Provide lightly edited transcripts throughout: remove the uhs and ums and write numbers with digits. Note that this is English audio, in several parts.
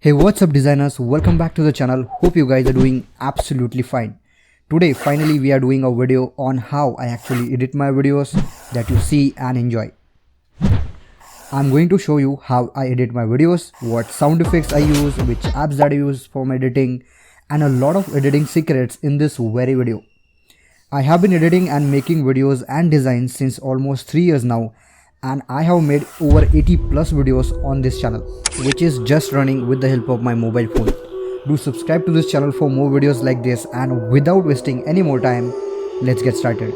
Hey, what's up designers, welcome back to the channel. Hope you guys are doing absolutely fine. Today finally we are doing a video on how I actually edit my videos that you see and enjoy. I'm going to show you how I edit my videos, what sound effects I use, which apps that I use for my editing, and a lot of editing secrets in this very video. I have been editing and making videos and designs since almost 3 years now, and I have made over 80 plus videos on this channel, which is just running with the help of my mobile phone. Do subscribe to this channel for more videos like this, and without wasting any more time, let's get started.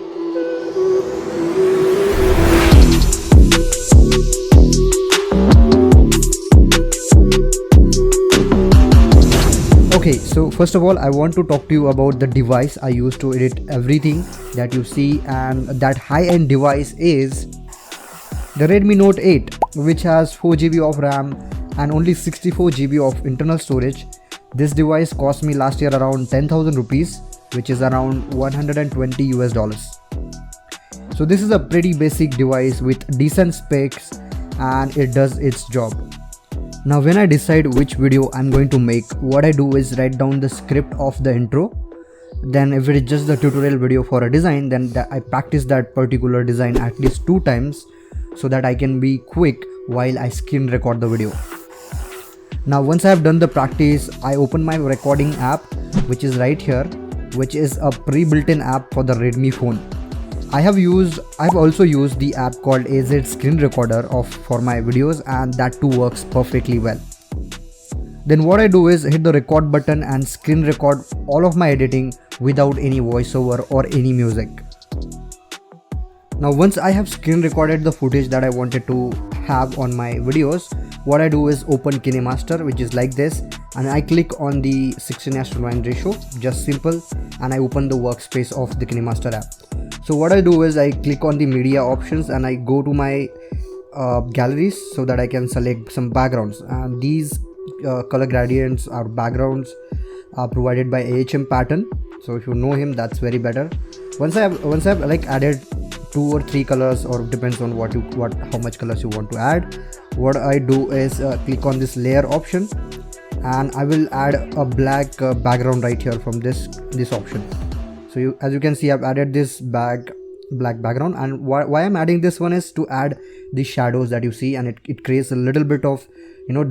Okay, so first of all I want to talk to you about the device I use to edit everything that you see, and that high-end device is the Redmi Note 8, which has 4GB of RAM and only 64GB of internal storage. This device cost me last year around 10,000 rupees, which is around 120 US dollars. So this is a pretty basic device with decent specs and it does its job. Now when I decide which video I'm going to make, what I do is write down the script of the intro. Then if it is just the tutorial video for a design, then I practice that particular design at least 2 times so that I can be quick while I screen record the video. Now once I have done the practice, I open my recording app, which is right here, which is a pre-built-in app for the Redmi phone. I've also used the app called AZ Screen Recorder for my videos, and that too works perfectly well. Then what I do is hit the record button and screen record all of my editing without any voiceover or any music. Now once I have screen recorded the footage that I wanted to have on my videos, what I do is open Kinemaster, which is like this, and I click on the 16:9 ratio, just simple, and I open the workspace of the Kinemaster app. So what I do is I click on the media options and I go to my galleries so that I can select some backgrounds, and these color gradients or backgrounds are provided by AHM Pattern. So if you know him, that's very better. Once I've like added 2 or 3 colors, or depends on how much colors you want to add, what I do is click on this layer option, and I will add a black background right here from this option. So as you can see, I've added this black background, and why I'm adding this one is to add the shadows that you see, and it creates a little bit of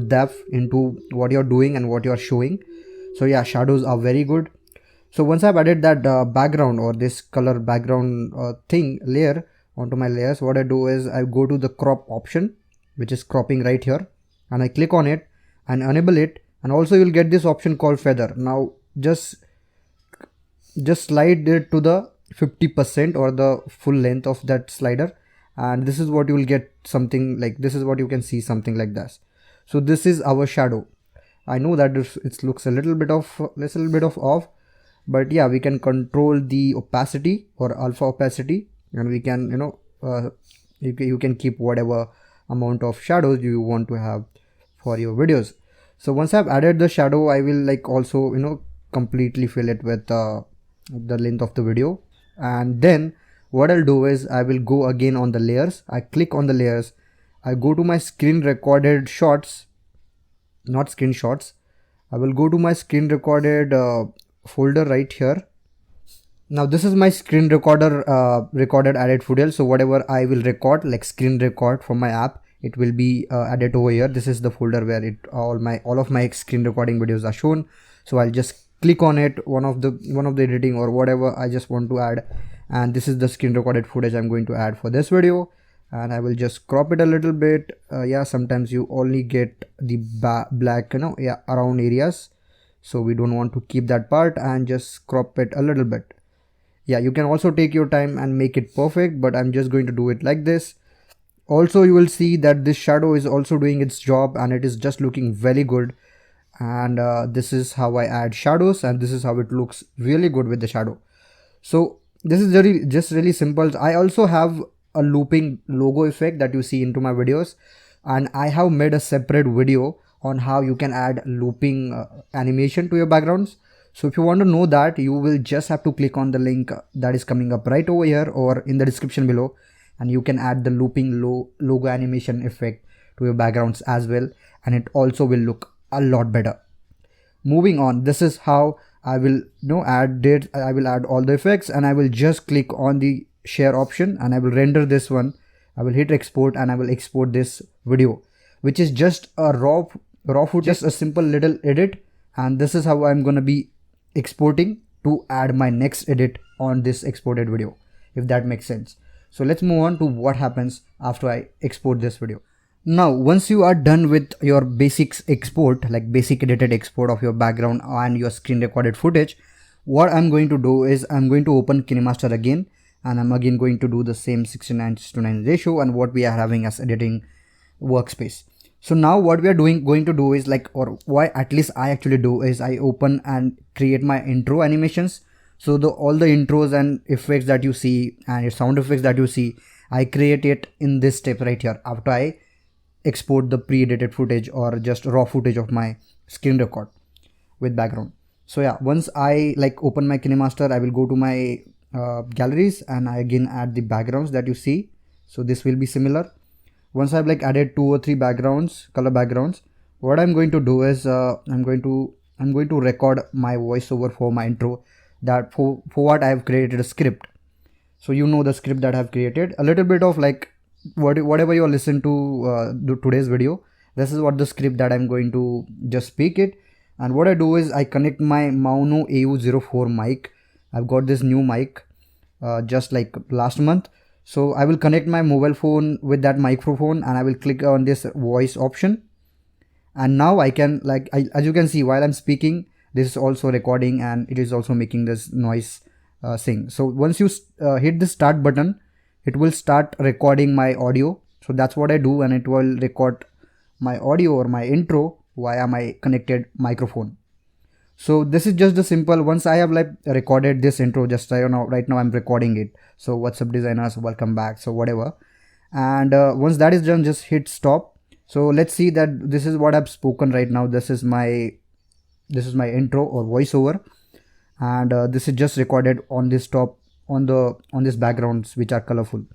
depth into what you're doing and what you're showing. So yeah, shadows are very good. So once I've added that background or this color background layer onto my layers, what I do is I go to the crop option, which is cropping right here, and I click on it and enable it, and also you'll get this option called feather. Now just slide it to the 50% or the full length of that slider, and this is what you will get, something like this is what you can see, something like this. So this is our shadow. I know that it looks a little bit of off, but yeah, we can control the opacity or alpha opacity, and we can you can keep whatever amount of shadows you want to have for your videos. So once I've added the shadow, I will also completely fill it with the length of the video. And then what I'll do is I will go again on the layers. I click on the layers, I go to my screen recorded shots, not screenshots. I will go to my screen recorded folder right here. Now this is my screen recorder recorded added footage. So whatever I will record, like screen record from my app, it will be added over here. This is the folder where all of my screen recording videos are shown. So I'll just click on it, one of the editing or whatever I just want to add, and this is the screen recorded footage I'm going to add for this video, and I will just crop it a little bit. Yeah, sometimes you only get the black around areas, so we don't want to keep that part, and just crop it a little bit. Yeah, you can also take your time and make it perfect, but I'm just going to do it like this. Also you will see that this shadow is also doing its job, and it is just looking very good. And this is how I add shadows, and this is how it looks really good with the shadow. So this is just really simple. I also have a looping logo effect that you see into my videos, and I have made a separate video on how you can add looping animation to your backgrounds. So if you want to know that, you will just have to click on the link that is coming up right over here or in the description below, and you can add the looping logo animation effect to your backgrounds as well, and it also will look a lot better. Moving on, this is how I will add it. I will add all the effects, and I will just click on the share option, and I will render this one. I will hit export, and I will export this video, which is just a raw footage, just a simple little edit. And this is how I'm gonna be exporting to add my next edit on this exported video, if that makes sense. So let's move on to what happens after I export this video. Now, once you are done with your basics export, like basic edited export of your background and your screen recorded footage, what I'm going to do is I'm going to open Kinemaster again, and I'm again going to do the same 69:9 ratio and what we are having as editing workspace. So now what we are going to do is or why at least I actually do is I open and create my intro animations. So all the intros and effects that you see and sound effects that you see, I create it in this step right here after I export the pre-edited footage or just raw footage of my screen record with background. So yeah, once I open my Kinemaster, I will go to my galleries, and I again add the backgrounds that you see. So this will be similar. Once I've added 2 or 3 backgrounds, color backgrounds, what I'm going to do is I'm going to record my voiceover for my intro. That for what I have created a script. So the script that I have created, a little bit of whatever you listen to today's video, this is what the script that I'm going to just speak it. And what I do is I connect my Mauno AU04 mic. I've got this new mic just last month. So I will connect my mobile phone with that microphone, and I will click on this voice option, and now I can as you can see, while I'm speaking, this is also recording and it is also making this noise thing. So once you hit the start button, it will start recording my audio. So that's what I do, and it will record my audio or my intro via my connected microphone. So this is just the simple. Once I have recorded this intro, just right now I'm recording it. So what's up designers, welcome back, so whatever. And once that is done, just hit stop. So let's see that this is what I've spoken right now. This is my intro or voiceover, and this is just recorded on this top on this backgrounds which are colorful.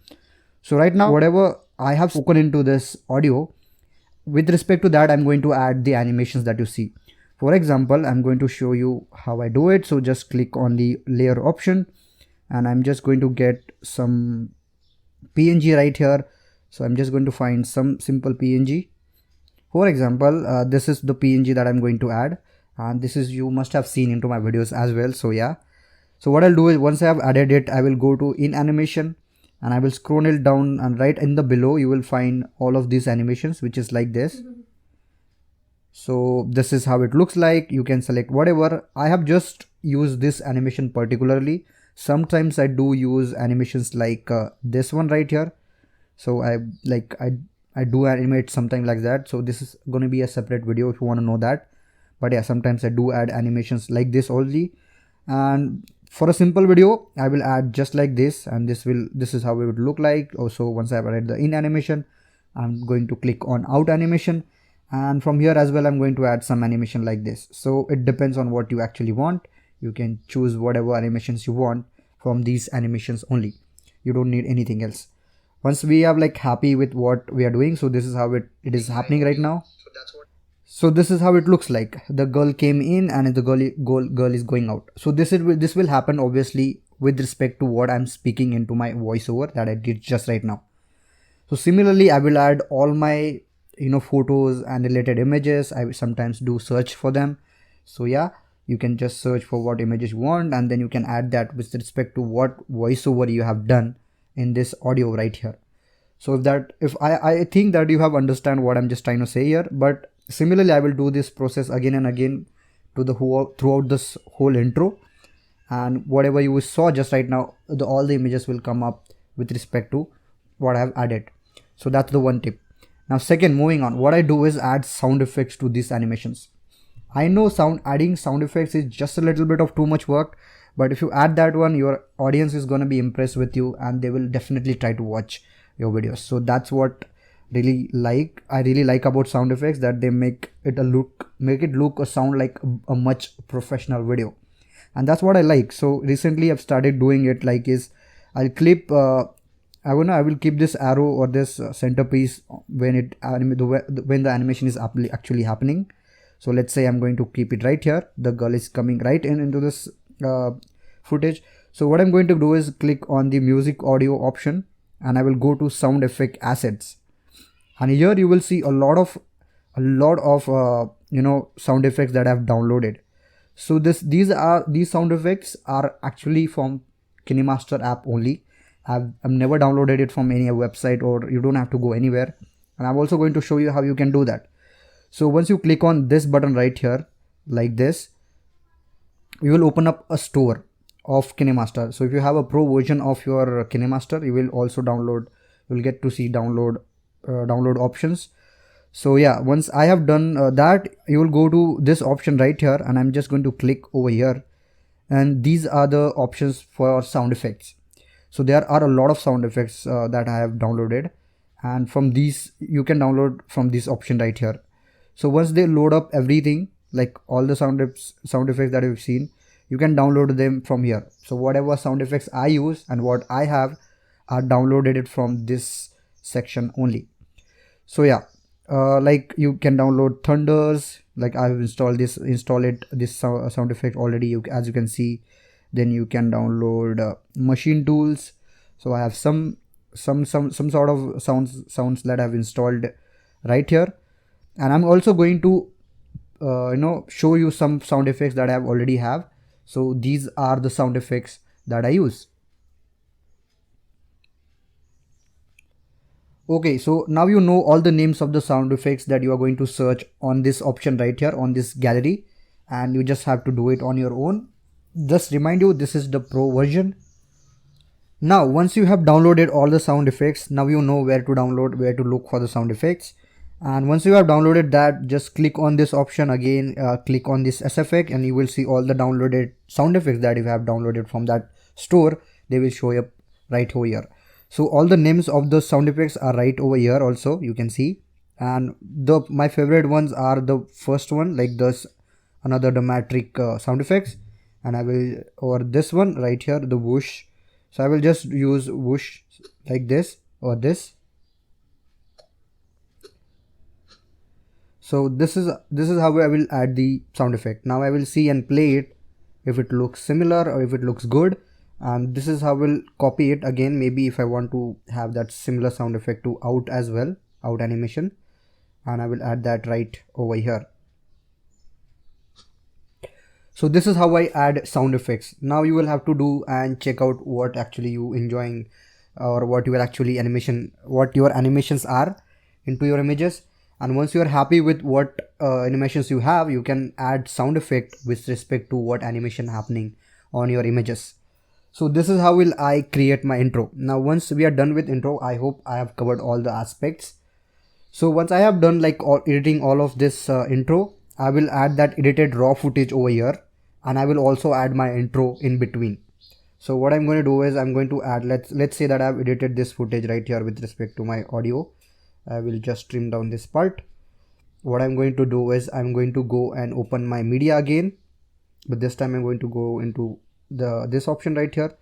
So right now, whatever I have spoken into this audio, with respect to that, I'm going to add the animations that you see. For example, I'm going to show you how I do it. So just click on the layer option, and I'm just going to get some PNG right here. So I'm just going to find some simple PNG. For example, this is the PNG that I'm going to add, and this is, you must have seen into my videos as well. So yeah, so what I'll do is once I have added it, I will go to in animation, and I will scroll it down, and right in the below you will find all of these animations, which is like this. So this is how it looks like. You can select whatever. I have just used this animation particularly. Sometimes I do use animations like this one right here. So I do animate something like that. So this is going to be a separate video if you want to know that. But yeah, sometimes I do add animations like this only. And for a simple video, I will add just like this, and this is how it would look like. Also, once I've added the in animation, I'm going to click on out animation. And from here as well, I'm going to add some animation like this. So it depends on what you actually want. You can choose whatever animations you want from these animations only. You don't need anything else. Once we are happy with what we are doing, so this is how it is happening right now. So this is how it looks like. The girl came in and the girl is going out. So this will happen obviously with respect to what I'm speaking into my voiceover that I did just right now. So similarly, I will add all my photos and related images. I sometimes do search for them. So yeah, you can just search for what images you want, and then you can add that with respect to what voiceover you have done in this audio right here. So if I think that you have understand what I'm just trying to say here, but similarly I will do this process again and again throughout this whole intro, and whatever you saw just right now, all the images will come up with respect to what I have added. So that's the one tip. Now second, moving on, what I do is add sound effects to these animations. I know adding sound effects is just a little bit of too much work, but if you add that one, your audience is going to be impressed with you, and they will definitely try to watch your videos. So that's what I really like about sound effects, that they make it look or sound like a much professional video, and that's what I like. So recently I've started doing it I'll clip I will keep this arrow or this centerpiece when the animation is actually happening. So let's say I'm going to keep it right here. The girl is coming right into this footage. So what I'm going to do is click on the music audio option, and I will go to sound effect assets, and here you will see a lot of sound effects that I've downloaded. So these sound effects are actually from Kinemaster app only. I've never downloaded it from any website, or you don't have to go anywhere, and I'm also going to show you how you can do that. So once you click on this button right here like this, you will open up a store of Kinemaster. So if you have a pro version of your Kinemaster, you will also you'll get to see download options. So yeah, once I have done that, you will go to this option right here, and I'm just going to click over here, and these are the options for sound effects. So there are a lot of sound effects that I have downloaded, and from these you can download from this option right here. So once they load up everything, like all the sound effects that you've seen, you can download them from here. So whatever sound effects I use and what I have are downloaded it from this section only. So yeah, like you can download thunders, like I've installed this sound effect already, as you can see. Then you can download machine tools. So I have some sort of sounds that I've installed right here, and I'm also going to show you some sound effects that I already have. So these are the sound effects that I use. Okay, so now you know all the names of the sound effects that you are going to search on this option right here on this gallery, and you just have to do it on your own. Just remind you, this is the pro version. Now once you have downloaded all the sound effects, now you know where to download, where to look for the sound effects. And once you have downloaded that, just click on this option again, click on this SFX, and you will see all the downloaded sound effects that you have downloaded from that store. They will show up right over here. So all the names of the sound effects are right over here also, you can see. And my favorite ones are the first one, like this, another dramatic sound effects, and I will, or this one right here, the whoosh. So I will just use whoosh like this or this. So this is how I will add the sound effect. Now I will see and play it if it looks similar or if it looks good, and this is how we'll copy it again. Maybe if I want to have that similar sound effect to out as well, out animation, and I will add that right over here. So this is how I add sound effects. Now you will have to do and check out what actually you enjoying, or what your animations are into your images. And once you are happy with what animations you have, you can add sound effect with respect to what animation happening on your images. So this is how will I create my intro. Now once we are done with intro, I hope I have covered all the aspects. So once I have done editing all of this intro, I will add that edited raw footage over here, and I will also add my intro in between. So what I'm going to do is I'm going to add, let's say that I've edited this footage right here with respect to my audio. I will just trim down this part. What I'm going to do is I'm going to go and open my media again, but this time I'm going to go into this option right here,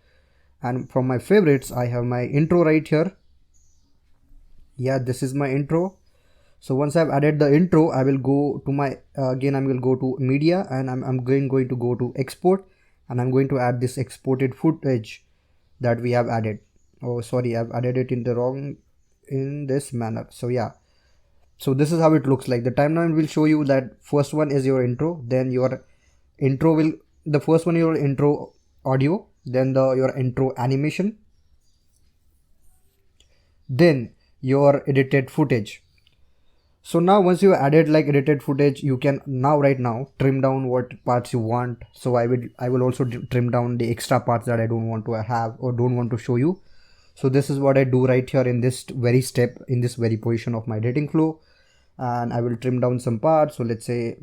and from my favorites I have my intro right here. Yeah, this is my intro. So once I've added the intro, I will go to my again I will go to media, and I'm going to go to export, and I'm going to add this exported footage that we have added. Oh sorry, I've added it in this manner. So yeah, so this is how it looks like. The timeline will show you that first one is your intro, then your intro will, the first one your intro audio, then your intro animation, then your edited footage. So now once you added edited footage, you can right now trim down what parts you want. So I will also trim down the extra parts that I don't want to have or don't want to show you. So this is what I do right here in this very step, in this very position of my editing flow, and I will trim down some parts. So let's say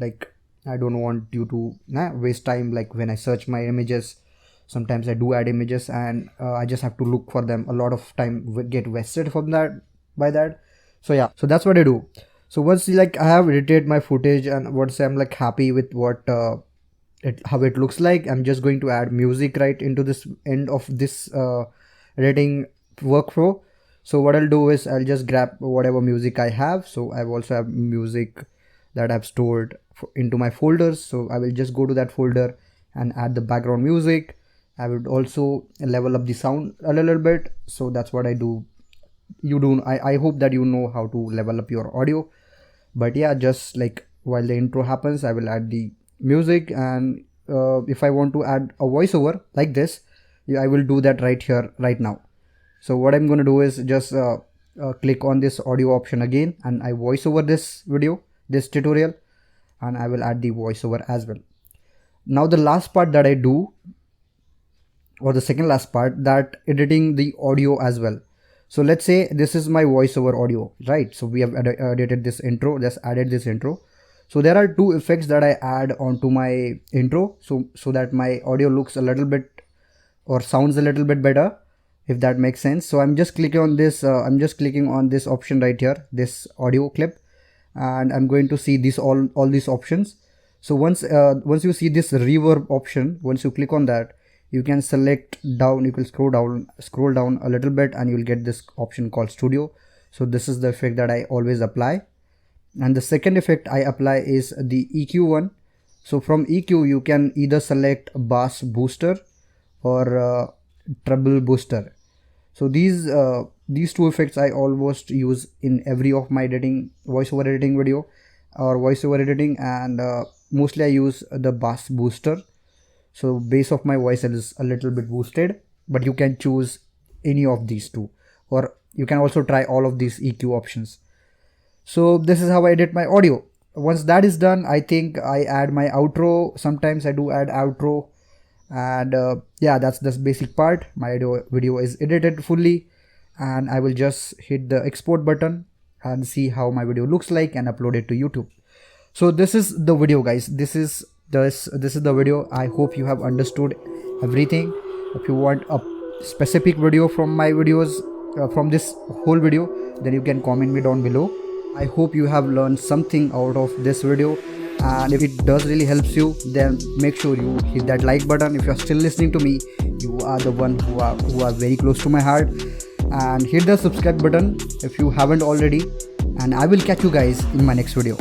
I don't want you to waste time, when I search my images. Sometimes I do add images and I just have to look for them. A lot of time get wasted from that by that. So yeah, so that's what I do. So once I have edited my footage, and once I'm happy with what how it looks like, I'm just going to add music right into this end of this editing workflow. So what I'll do is I'll just grab whatever music I have. So I also have music that I've stored into my folders. So I will just go to that folder and add the background music. I would also level up the sound a little bit. So that's what I do. I hope that you know how to level up your audio. But yeah, just like while the intro happens, I will add the music. And if I want to add a voiceover like this, yeah, I will do that right here, right now. So what I'm going to do is just click on this audio option again, and I voice over this video, this tutorial, and I will add the voiceover as well. Now the last part that I do, or the second last part, that editing the audio as well. So let's say this is my voiceover audio, right? So we have edited this intro, just added this intro. So there are two effects that I add onto my intro, so that my audio looks a little bit or sounds a little bit better, if that makes sense. So I'm just clicking on this option right here, this audio clip, and I'm going to see this all these options. So once you see this reverb option, once you click on that, you can select down, you can scroll down a little bit, and you'll get this option called studio. So this is the effect that I always apply. And the second effect I apply is the EQ one. So from EQ you can either select bass booster or treble booster. So these two effects I almost use in every of my voiceover editing video or voiceover editing, and mostly I use the bass booster. So bass of my voice is a little bit boosted, but you can choose any of these two, or you can also try all of these EQ options. So this is how I edit my audio. Once that is done, I think I add my outro. Sometimes I do add outro, and yeah, that's the basic part. My video is edited fully, and I will just hit the export button and see how my video looks like and upload it to YouTube. So this is the video, guys. This is the video. I hope you have understood everything. If you want a specific video from my videos, from this whole video, then you can comment me down below. I hope you have learned something out of this video, and if it does really helps you, then make sure you hit that like button. If you are still listening to me, you are the one who are very close to my heart, and hit the subscribe button if you haven't already, and I will catch you guys in my next video.